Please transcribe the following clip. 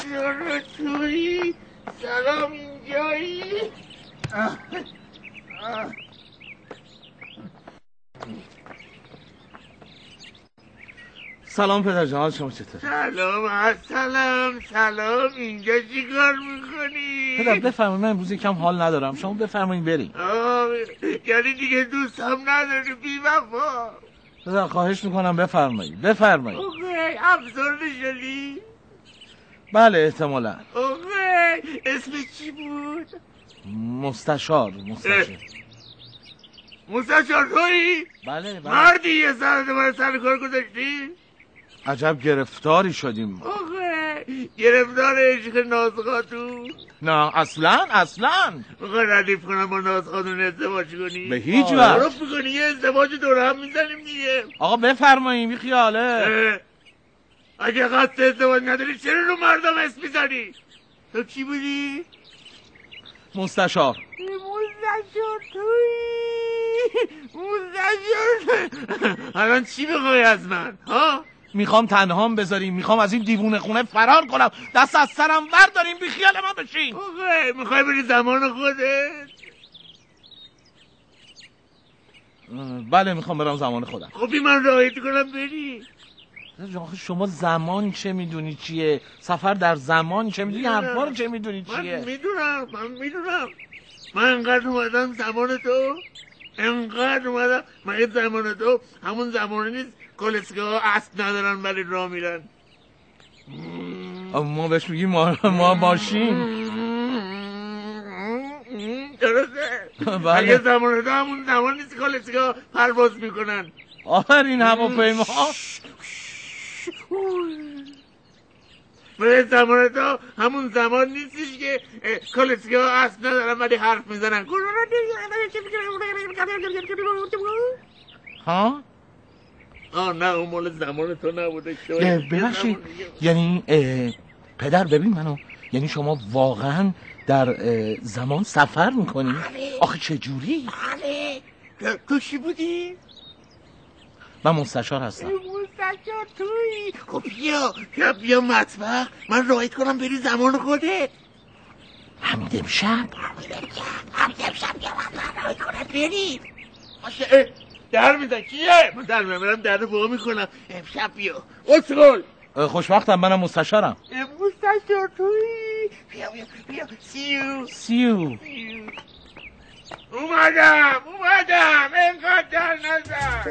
مستشار تویی؟ سلام اینجایی؟ سلام پدر جان، شما چطور؟ سلام اینجا چی کار میکنی؟ پدر بفرمایید، من امروز یکم حال ندارم، شما بفرمایید بریم. یعنی دیگه دوستم نداری بی وفا؟ پدر خواهش میکنم بفرمایید. افسرده شدی؟ بله احتمالا. اسم چی بود؟ مستشار تویی؟ بله. مردی یه ساعت من سر کار گذاشتی؟ عجب گرفتاری شدیم. گرفتار عشق ناز خاتون؟ نه اصلا. میخوای ردیف کنم با ناز خاتون ازدواج کنی؟ به هیچ وجه. معروف میکنی یه ازدواج دور هم میزنیم دیگه. آقا بفرمایید بی خیاله. اگه قصد ازدواج نداری چرا رو مردم اسم میزنی؟ تو کی بودی؟ مستشار الان چی میخوای از من؟ میخوام تنهام بذاریم، میخوام از این دیوونه خونه فرار کنم، دست از سرم برداریم، بی خیال من بشین. میخوای بری زمان خودت؟ بله میخوام برم زمان خودم. خب من راهیت کنم بری؟ شما زمان چه میدونی چیه؟ سفر در زمان چه میدونی؟ حرفا رو چه میدونی چیه؟ من میدونم من انقدر اومدم زمان تو، مگه زمان تو همون زمانی نیست کالسکه ها اسب ندارن ولی راه میرن؟ ما بهش میگیم ما ماشین. درسته؟ بله. اگه زمان تو همون زمان نیست کالسکه ها پرواز میکنن. آفرین هواپیما. به زمان تو همون زمان نیستش که کالسکه ها اسب ندارن ولی حرف میزنن. ها؟ نه اون مال زمان تو نبوده. ببخشید یعنی پدر ببین منو، یعنی شما واقعا در زمان سفر میکنی؟ آخه چه جوری؟ تو چی بودی؟ من مستشار هستم. مستشار تویی؟ خب بیا مطبخ، من راهیت کنم بری زمان خودت. همین امشب بیا من راهیت کنم بری. باشه در میزن کیه؟ من در میرم در رو باقا میکنم. امشب بیا اصغل. خوشبختم منم مستشارم. مستشار تویی؟ بیا سیو اومدم اینقدر در نزن.